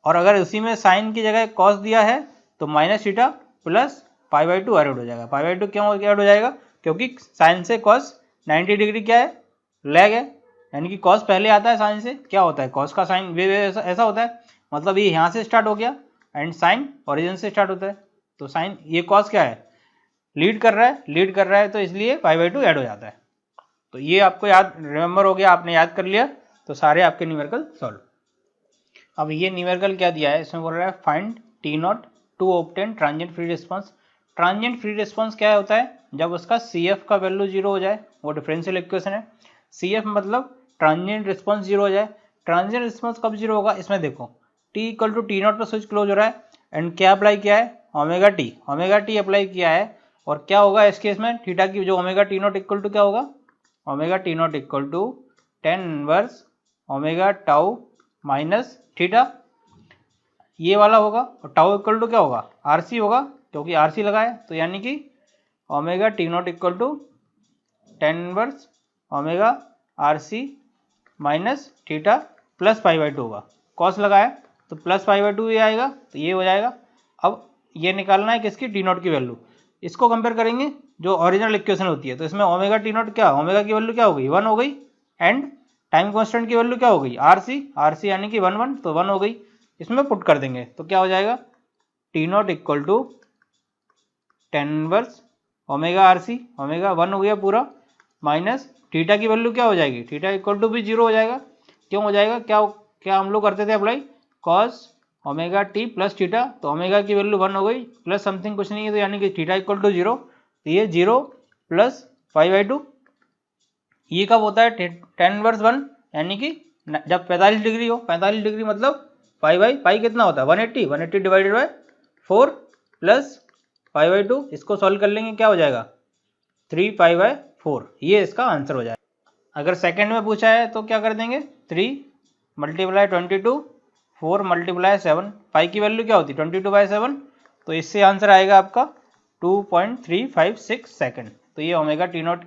और अगर उसी में साइन की जगह कॉस दिया है तो minus theta plus pi by to add हो जाएगा। पाई बाई टू क्यों ऐड हो जाएगा, क्योंकि साइन से कॉस 90 डिग्री क्या है, लैग है, यानी कि कॉस पहले आता है साइन से, क्या होता है कॉस का साइन वे ऐसा होता है, मतलब ये यहाँ से स्टार्ट हो गया एंड साइन ओरिजिन से स्टार्ट होता है। तो साइन ये कॉस क्या है, लीड कर रहा है, तो इसलिए पाई बाई टू ऐड हो जाता है। तो ये आपको याद रिमेंबर हो गया, आपने याद कर लिया, तो सारे आपके न्यूमेरिकल सॉल्व। अब ये न्यूमेरिकल क्या दिया है, इसमें बोल रहा है find T nought to obtain transient free response. Transient free response क्या होता है, जब उसका सी एफ का वैल्यू जीरो हो जाए, वो डिफरेंशियल इक्वेशन है। सी एफ मतलब ट्रांजिएंट रिस्पॉन्स जीरो हो जाए। ट्रांजिएंट रिस्पॉन्स कब जीरो होगा, इसमें देखो T equal to T not पर स्विच क्लोज हो रहा है एंड क्या अप्लाई किया है, ओमेगा टी अप्लाई किया है, और क्या होगा इस केस में थीटा की जो omega T not equal to क्या होगा, omega T not equal to tan inverse omega tau minus theta, ये वाला होगा, और टाउ इक्वल टू क्या होगा, आरसी होगा, क्योंकि आरसी लगा है, तो यानी कि omega T not equal to tan inverse omega RC minus theta plus pi by two होगा, कॉस लगा है तो प्लस पाई बाई टू ये आएगा, तो ये हो जाएगा। अब ये निकालना है किसकी, टी नॉट की वैल्यू, इसको कंपेयर करेंगे जो ओरिजिनल इक्वेशन होती है, तो इसमें ओमेगा टी नॉट क्या, ओमेगा की वैल्यू क्या हो गई, 1 हो गई, एंड टाइम कांस्टेंट की वैल्यू क्या हो गई, आरसी यानी कि 1 तो 1 हो गई, इसमें पुट कर देंगे तो क्या हो जाएगा, T not equal to tan inverse omega RC, omega 1 हो गया पूरा, माइनस थीटा की वैल्यू क्या हो जाएगी, थीटा इक्वल टू भी 0 हो जाएगा, क्यों हो जाएगा, क्या हम लोग करते थे apply, cos omega T plus theta, तो ओमेगा की वैल्यू 1 हो गई, प्लस समथिंग कुछ नहीं है, तो यानी कि थीटा इक्वल टू 0, तो ये 0 प्लस पाई बाई टू, ये कब होता है, टेन इनवर्स 1, यानी कि जब 45 डिग्री हो, 45 डिग्री मतलब पाई कितना होता है, 180 divided bye 4 plus pi by to, इसको सॉल्व कर लेंगे क्या हो जाएगा, 3 पाई बाय 4, ये इसका आंसर हो जाएगा। अगर सेकंड में पूछा है तो क्या कर देंगे, 3 मल्टीप्लाई 22 4 मल्टीप्लाई 7, पाई की वैल्यू क्या होती है 22/7, तो इससे आंसर आएगा आपका 2.356 सेकंड, तो ये ओमेगा टी नॉट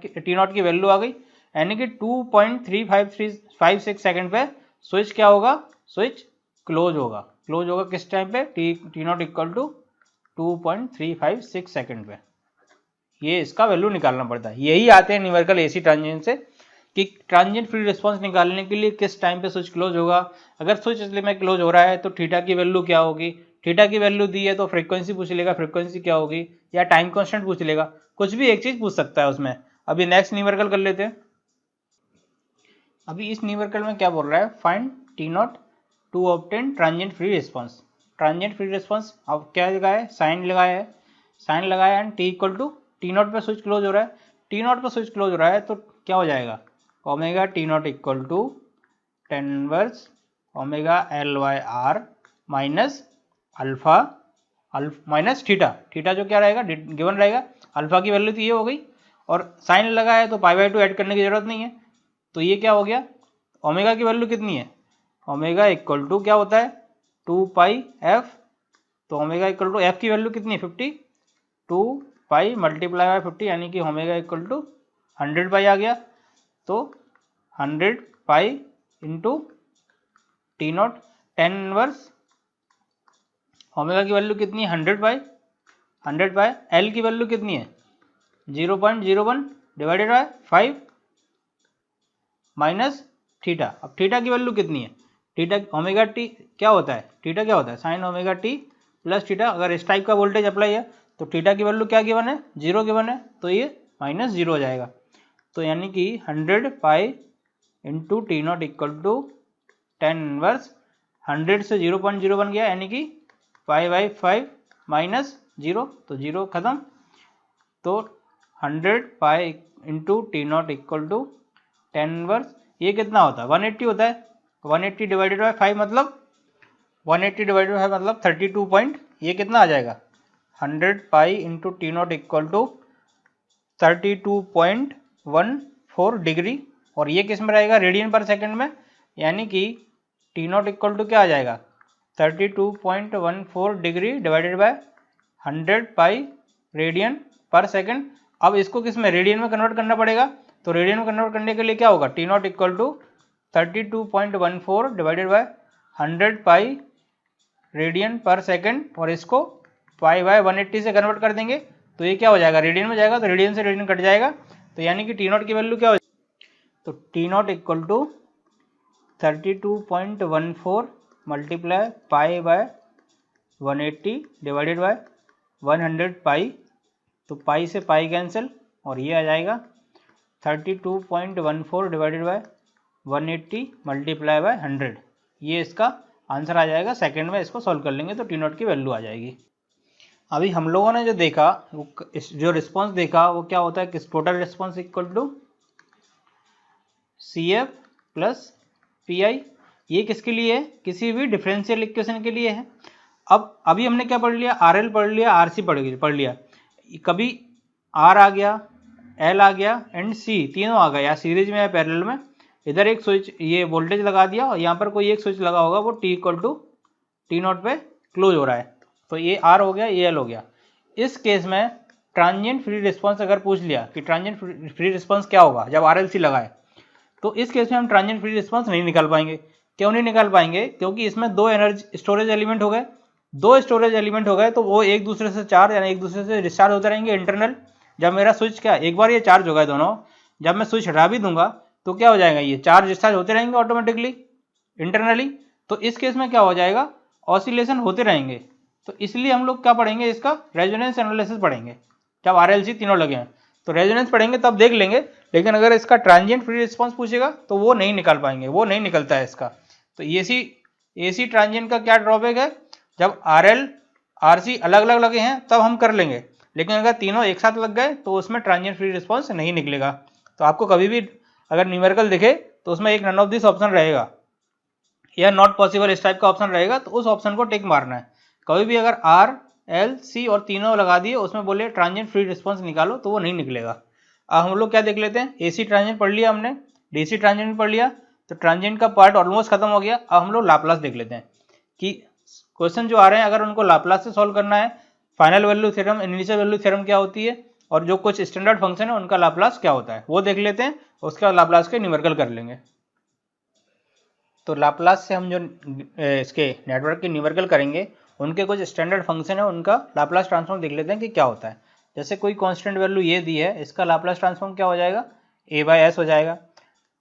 की वैल्यू आ गई, यानी कि 2.356 सेकंड पे स्विच क्या होगा, स्विच क्लोज होगा किस टाइम पे, T not equal to 2.356 second पे, ये इसका वैल्यू निकालना पड़ता है। यही आते हैं न्यूमेरिकल एसी ट्रांजिएंट से कि ट्रांजिएंट फ्री रिस्पांस निकालने के लिए किस टाइम पे स्विच क्लोज होगा, अगर स्विच इसलिए में क्लोज हो रहा है तो थीटा की वैल्यू क्या होगी, थीटा की वैल्यू दी है तो फ्रीक्वेंसी पूछ लेगा, फ्रीक्वेंसी क्या होगी, या टाइम कांस्टेंट पूछ लेगा, कुछ भी एक चीज पूछ सकता है उसमें। अभी नेक्स्ट न्यूमेरिकल कर लेते हैं। अभी इस न्यूमेरिकल में क्या बोल रहा है, find T nought to obtain transient free response. Transient free response अब क्या लगाया है, साइन लगाया and T equal to T nought पे स्विच क्लोज हो रहा है, टी नॉट पे स्विच क्लोज हो रहा है तो क्या हो जाएगा, omega T not equal to tan inverse omega L by are minus alpha minus theta जो क्या रहेगा गिवन रहेगा, अल्फा की वैल्यू तो ये हो गई, और साइन लगा है तो पाई बाई टू ऐड करने की जरूरत नहीं है, तो ये क्या हो गया, ओमेगा की वैल्यू कितनी है, ओमेगा इक्वल टू क्या होता है 2 पाई एफ, तो ओमेगा इक्वल टू एफ की वैल्यू कितनी है 50, 2 पाई मल्टीप्लाई बाय 50, यानी कि ओमेगा इक्वल टू 100 पाई आ गया, तो 100 pi into T not, ten inverse omega की वैल्यू कितनी है 100 पाई, एल की वैल्यू कितनी है 0.01 डिवाइडेड बाय 5 माइनस थीटा, अब थीटा की वैल्यू कितनी है, थीटा ओमेगा टी क्या होता है, थीटा क्या होता है sign omega T plus theta, अगर इस टाइप का वोल्टेज अप्लाई है तो थीटा की वैल्यू क्या गिवन है 0 गिवन है, तो ये -0 हो जाएगा, तो यानी कि 100 pi into T not equal to tan inverse 100 से 0.01 गया, यानी कि पाई बाई 5 माइनस 0, तो 0 खत्म, तो 100 pi into T not equal to tan inverse, ये कितना होता है 180 होता है, 180 डिवाइडेड बाई 5 मतलब 180 डिवाइडेड बाई मतलब 32 पॉइंट, ये कितना आ जाएगा 100 pi into T not equal to 32.14 degree, और ये किस में रहेगा रेडियन पर सेकंड में, यानी कि टी नॉट इक्वल टू क्या आ जाएगा 32.14 degree divided by 100 pi radian per second. अब इसको किस में रेडियन में कन्वर्ट करना पड़ेगा, तो रेडियन में कन्वर्ट करने के लिए क्या होगा T not equal to 32.14 divided by 100 pi radian per second, और इसको पाई बाय 180 से कन्वर्ट कर देंगे तो ये क्या हो जाएगा रेडियन में जाएगा, तो रेडियन से रेडियन कट जाएगा, तो यानी कि टी नॉट की वैल्यू क्या हो जाएगी, तो T not equal to 32.14 multiply pi by 180 divided by 100 pi, तो पाई से पाई कैंसिल और ये आ जाएगा 32.14 डिवाइडेड बाय 180 मल्टीप्लाई बाय 100, ये इसका आंसर आ जाएगा। सेकंड में इसको सॉल्व कर लेंगे तो टी नॉट की वैल्यू आ जाएगी। अभी हम लोगों ने जो देखा जो रिस्पांस देखा वो क्या होता है कि total response equal to C F plus P I, ये किसके लिए है, किसी भी डिफरेंशियल इक्वेशन के लिए है। अब अभी हमने क्या पढ़ लिया, आर एल पढ़ लिया, आर सी पढ़ लिया, कभी आर आ गया, एल आ गया एंड सी, तीनों आ गया, या सीरीज में या पैरेलल में। इधर एक स्विच ये वोल्टेज लगा दिया और यहाँ पर कोई एक स्विच लगा होगा, वो T equal to T nought पे क्लोज हो रहा है, तो ये आर हो गया, ये एल हो गया। इस केस में ट्रांजिएंट फ्री रिस्पॉन्स अगर पूछ लिया कि ट्रांजिएंट फ्री रिस्पॉन्स क्या होगा जब आर एल सी लगाए, तो इस केस में हम ट्रांजिएंट फ्री रिस्पॉन्स नहीं निकाल पाएंगे। क्यों नहीं निकाल पाएंगे, क्योंकि इसमें दो एनर्जी स्टोरेज एलिमेंट हो गए, दो स्टोरेज एलिमेंट हो गए, तो वो एक दूसरे से चार्ज यानी एक दूसरे से डिस्चार्ज होते रहेंगे इंटरनल। जब मेरा स्विच क्या, एक बार ये चार्ज हो गए दोनों, जब मैं स्विच हटा भी दूंगा तो क्या हो जाएगा, ये चार्ज डिस्चार्ज होते रहेंगे ऑटोमेटिकली इंटरनली। तो इस केस में क्या हो जाएगा, ऑसिलेशन होते रहेंगे। तो इसलिए हम लोग क्या पढ़ेंगे, इसका रेजोनेंस एनालिसिस पढ़ेंगे जब आरएलसी तीनों लगे हैं, तो रेजोनेंस पढ़ेंगे तब देख लेंगे। लेकिन अगर इसका ट्रांजिएंट फ्री रिस्पॉन्स पूछेगा तो वो नहीं निकाल पाएंगे, वो नहीं निकलता है इसका। तो एसी ट्रांजिएंट का क्या ड्रॉबैक है, जब आरएल आरसी अलग अलग लगे हैं तब हम कर लेंगे, लेकिन अगर तीनों एक साथ लग गए तो उसमें ट्रांजिएंट फ्री रिस्पॉन्स नहीं निकलेगा। तो आपको कभी भी अगर न्यूमेरिकल दिखे तो उसमें एक नन ऑफ दिस ऑप्शन रहेगा या नॉट पॉसिबल इस टाइप का ऑप्शन रहेगा, तो उस ऑप्शन को टिक मारना है। कभी भी अगर आर एल सी और तीनों लगा दिए उसमें बोले ट्रांजिएंट फ्री रिस्पॉन्स निकालो, तो वो नहीं निकलेगा। अब हम लोग क्या देख लेते हैं, एसी ट्रांजिएंट पढ़ लिया हमने, डीसी ट्रांजिएंट पढ़ लिया, तो ट्रांजिएंट का पार्ट ऑलमोस्ट खत्म हो गया। अब हम लोग लाप्लास देख लेते हैं कि क्वेश्चन जो आ रहे हैं अगर उनको लाप्लास से सॉल्व करना है, final value theorem, initial value theorem क्या होती है, और जो कुछ स्टैंडर्ड फंक्शन है उनका लाप्लास क्या होता है वो देख लेते हैं, उसके बाद लाप्लास के न्यूमेरिकल कर लेंगे। तो लाप्लास से हम जो इसके नेटवर्क के न्यूमेरिकल करेंगे, उनके कुछ स्टैंडर्ड फंक्शन है उनका लाप्लास ट्रांसफॉर्म देख लेते हैं कि क्या होता है। जैसे कोई कांस्टेंट वैल्यू ये दी है, इसका लाप्लास ट्रांसफॉर्म क्या हो जाएगा, a बाय एस हो जाएगा।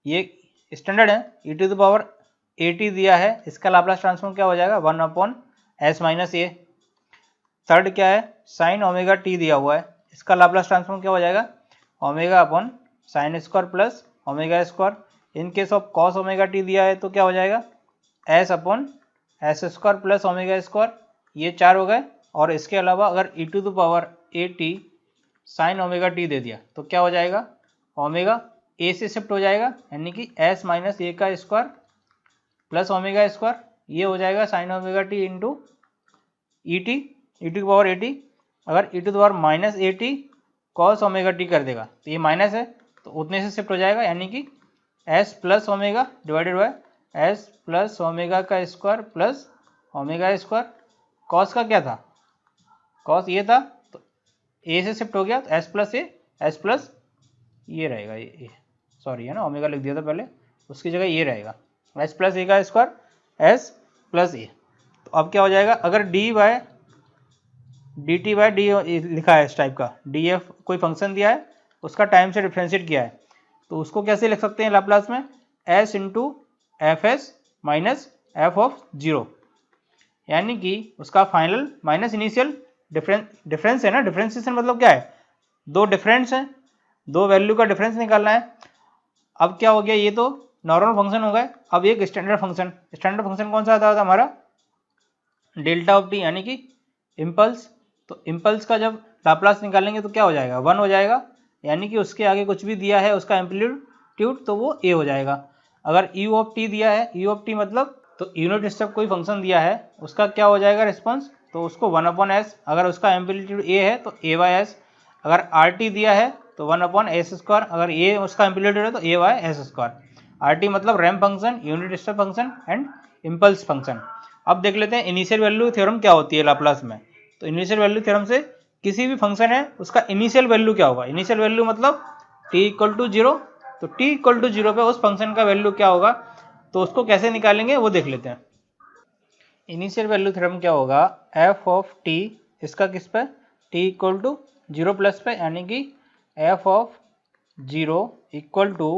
ये स्टैंडर्ड है, e to the power at दिया है, इसका लाप्लास ट्रांसफॉर्म क्या हो जाएगा, 1 अपॉन एस माइनस ए। थर्ड क्या है, साइन ओमेगा टी दिया हुआ है, इसका लाप्लास ट्रांसफॉर्म क्या हो जाएगा, omega upon sine square plus omega square. In case of cos omega t दिया है तो क्या हो जाएगा, s upon s square plus omega square. ये चार हो गए, और इसके अलावा अगर e to the power A t sine omega t दे दिया तो क्या हो जाएगा, ओमेगा ए से शिफ्ट हो जाएगा, यानी कि एस माइनस ए का स्क्वायर प्लस ओमेगा स्क्वायर। ये हो जाएगा sine omega T into E T to power A T. अगर e to the power minus A T cos omega T कर देगा तो ये माइनस है, तो उतने से शिफ्ट हो जाएगा, यानी कि s plus omega divided by s plus omega का square plus omega square. Cos का क्या था, कॉस ये था, तो ए से शिफ्ट हो गया, तो एस प्लस ये रहेगा, ये सॉरी है ना, ओमेगा लिख दिया था पहले, उसकी जगह ये रहेगा एस प्लस ए का स्क्वायर एस प्लस ए। तो अब क्या हो जाएगा, अगर D by D T by D लिखा है इस टाइप का, डी एफ कोई फंक्शन दिया है उसका टाइम से डिफ्रेंशिएट किया है, तो उसको कैसे लिख सकते हैं लाप्लास में, S into F S minus F of zero, यानी कि उसका फाइनल माइनस इनिशियल डिफरेंस है ना, डिफरेंशिएशन मतलब क्या है, दो डिफरेंस है, दो वैल्यू का डिफरेंस निकालना है। अब क्या हो गया, ये तो नॉर्मल फंक्शन हो गए, अब एक स्टैंडर्ड फंक्शन कौन सा आता था हमारा, डेल्टा ऑफ टी, यानी कि इम्पल्स। तो इम्पल्स का जब लाप्लास निकालेंगे तो क्या हो जाएगा, 1 हो जाएगा, यानी कि उसके आगे कुछ भी दिया है उसका एम्पलीट्यूड तो वो ए हो जाएगा। अगर यू ऑफ टी दिया है, यू ऑफ टी मतलब तो यूनिट स्टेप कोई फंक्शन दिया है उसका क्या हो जाएगा रिस्पॉन्स, तो उसको 1 अपॉन एस, अगर उसका एम्पलीट्यूड ए है तो ए बाय एस। अगर आर टी दिया है तो 1 अपॉन एस स्क्वायर, अगर ए उसका एम्पलीट्यूड है तो a by s square. R t मतलब ramp function, unit step function and impulse function. अब देख लेते हैं इनिशियल वैल्यू थ्योरम क्या होती है लाप्लास में। तो इनिशियल वैल्यू थ्योरम से किसी भी फंक्शन है उसका इनिशियल वैल्यू क्या होगा, इनिशियल वैल्यू मतलब t इक्वल टू जीरो, तो t इक्वल टू जीरो पे उस फंक्शन का वैल्यू क्या होगा, तो उसको कैसे निकालेंगे वो देख लेते हैं। इनिशियल वैल्यू थ्योरम क्या होगा, f ऑफ t, इसका किस पे, t equal to zero plus पे, यानी कि f of zero equal to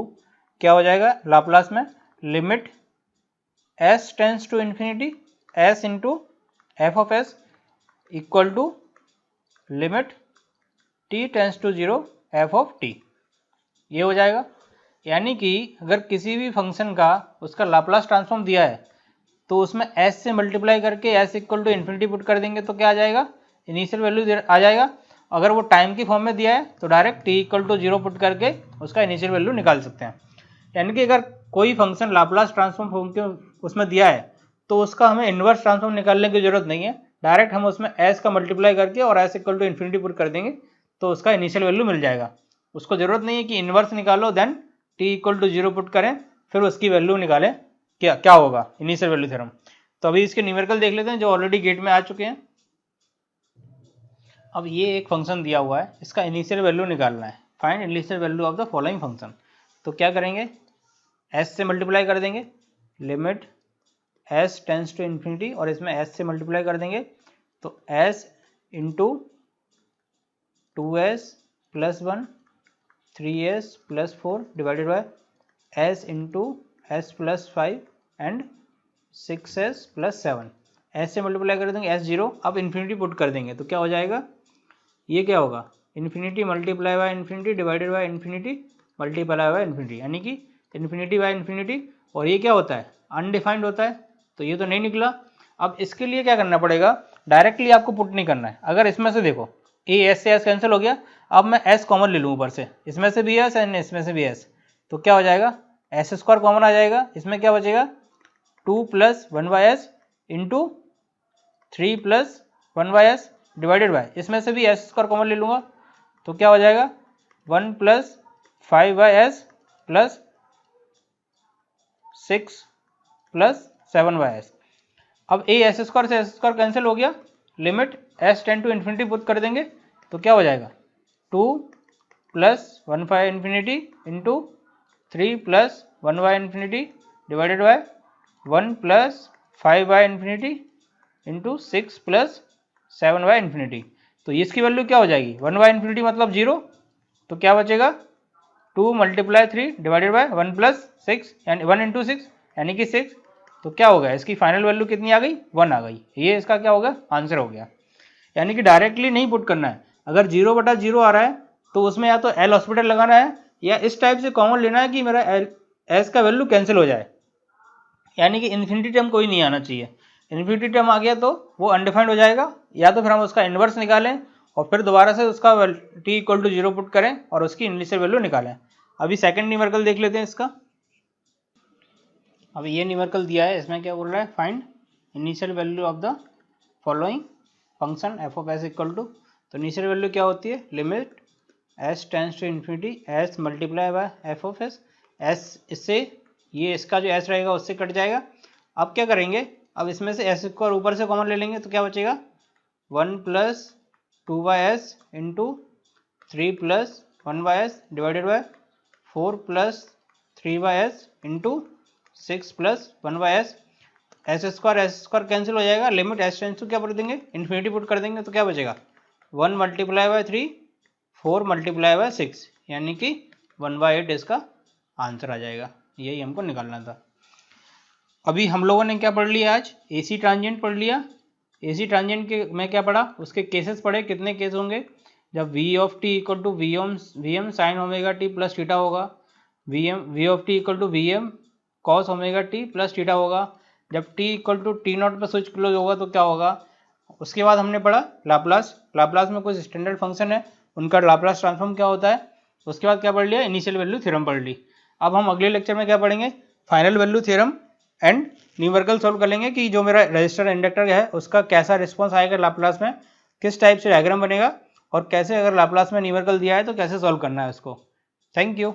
क्या हो जाएगा लाप्लास में, limit s tends to infinity s into F of S equal to limit t tends to zero F of t। ये हो जाएगा, यानी कि अगर किसी भी फंक्शन का उसका लाप्लास ट्रांसफॉर्म दिया है तो उसमें s से मल्टीप्लाई करके s equal to infinity put कर देंगे तो क्या आ जाएगा, इनिशियल वैल्यू आ जाएगा। अगर वो टाइम की फॉर्म में दिया है तो direct t equal to zero put करके उसका इनिशियल वैल्यू निकाल सकते हैं। यानी कि अगर कोई फंक्शन लाप्लास ट्रांसफॉर्म उसमें दिया है, तो उसका हमें इन्वर्स ट्रांसफॉर्म निकालने की जरूरत नहीं है, डायरेक्ट हम उसमें एस का मल्टीप्लाई करके और S equal to infinity put कर देंगे तो उसका इनिशियल वैल्यू मिल जाएगा। उसको जरूरत नहीं है कि इन्वर्स निकालो then T equal to 0 put करें फिर उसकी वैल्यू निकालें, क्या होगा इनिशियल वैल्यू थ्योरम। तो अभी इसके न्यूमेरिकल देख लेते हैं जो ऑलरेडी गेट में आ चुके हैं। अब ये एक फंक्शन दिया हुआ है, इसका इनिशियल वैल्यू निकालना है, find initial value of the following function. तो क्या करेंगे, एस से मल्टीप्लाई कर देंगे, limit S tends to infinity और इसमें एस से मल्टीप्लाई कर देंगे तो S into 2s plus 1 3s plus 4 divided by S into S plus 5 and 6s plus 7। S से मल्टीप्लाई कर देंगे एस 0, अब इन्फिनिटी पुट कर देंगे तो क्या हो जाएगा, ये क्या होगा infinity multiply by infinity divided by infinity multiply by infinity, यानी कि इन्फिनिटी बाय इन्फिनिटी, और ये क्या होता है अनडिफाइंड होता है, तो ये तो नहीं निकला। अब इसके लिए क्या करना पड़ेगा, डायरेक्टली आपको पुट नहीं करना है। अगर इसमें से देखो ए एस से एस कैंसिल हो गया, अब मैं एस कॉमन ले लूँ ऊपर से, इसमें से भी एस एंड इसमें से भी एस, तो क्या हो जाएगा एस स्क्वायर कॉमन आ जाएगा, इसमें क्या बचेगा 2 plus 1 by S into 3 plus 1 by S divided by, इसमें से भी एस स्क्वायर कॉमन ले लूँगा तो क्या हो जाएगा 1 plus 5 by S plus 6 plus 7 by S. अब ए एस स्क्वायर से एस स्क्वायर कैंसिल हो गया, limit S tends to infinity put कर देंगे तो क्या हो जाएगा 2 plus 1 by infinity into 3 plus 1 by infinity divided by 1 plus 5 by infinity into 6 plus 7 by infinity. तो इसकी वैल्यू क्या हो जाएगी 1 बाई इन्फिनिटी मतलब 0, तो क्या बचेगा 2 मल्टीप्लाई 3 डिवाइडेड बाय 1 प्लस 6 यानी 1 इंटू 6 यानी कि 6, तो क्या हो गया इसकी फाइनल वैल्यू कितनी आ गई 1 आ गई, ये इसका क्या होगा आंसर हो गया। यानी कि डायरेक्टली नहीं पुट करना है, अगर 0/0 आ रहा है तो उसमें या तो एल हॉस्पिटल लगाना है या इस टाइप से कॉमन लेना है कि मेरा एस का वैल्यू कैंसिल हो जाए, यानी कि इन्फिनिटी टर्म कोई नहीं आना चाहिए। इन्फिनिटी टर्म आ गया तो वो अनडिफाइंड हो जाएगा, या तो फिर हम उसका इन्वर्स निकालें और फिर दोबारा से उसका टी इक्वल टू 0 पुट करें और उसकी इनिशियल वैल्यू निकालें। अभी सेकंड न्यूमेरिकल देख लेते हैं इसका। अब ये न्यूमेरिकल दिया है, इसमें क्या बोल रहा है find initial value of the following function F of S equal to, तो इनिशियल वैल्यू क्या होती है limit S tends to infinity S multiply by F of S, S इससे ये इसका जो एस रहेगा उससे कट जाएगा। अब क्या करेंगे, अब इसमें से एस स्क्वायर ऊपर से कॉमन ले लेंगे तो क्या बचेगा 1 plus 2 by S into 3 plus 1 by S divided by 4 plus 3 by S into 6 plus 1 by S, S square cancel हो जाएगा, लिमिट एस टेंस टू क्या कर देंगे इन्फिनिटी पुट कर देंगे तो क्या बचेगा 1 मल्टीप्लाई बाय 3 4 मल्टीप्लाई बाय 6 यानी कि 1/8 इसका आंसर आ जाएगा, यही हमको निकालना था। अभी हम लोगों ने क्या पढ़ लिया आज, एसी ट्रांजिएंट पढ़ लिया। एसी ट्रांजिएंट के में क्या पढ़ा, उसके केसेस पढ़े, कितने केस होंगे, जब we of T equal to V M sine omega T plus theta होगा, v of T equal to V M cos omega T plus theta होगा, जब t equal to T not पर switch close होगा तो क्या होगा। उसके बाद हमने पढ़ा लाप्लास में कुछ स्टैंडर्ड फंक्शन है उनका लाप्लास ट्रांसफॉर्म क्या होता है। उसके बाद क्या पढ़ लिया, इनिशियल वैल्यू थ्योरम पढ़ ली। अब हम अगले लेक्चर में क्या पढ़ेंगे, final value theorem and numerical solve कर लेंगे कि जो मेरा रजिस्टर इंडक्टर है उसका कैसा रिस्पॉन्स आएगा लाप्लास में, किस टाइप से डायग्राम बनेगा और कैसे अगर लाप्लास में न्यूमेरिकल दिया है तो कैसे सॉल्व करना है उसको। Thank you.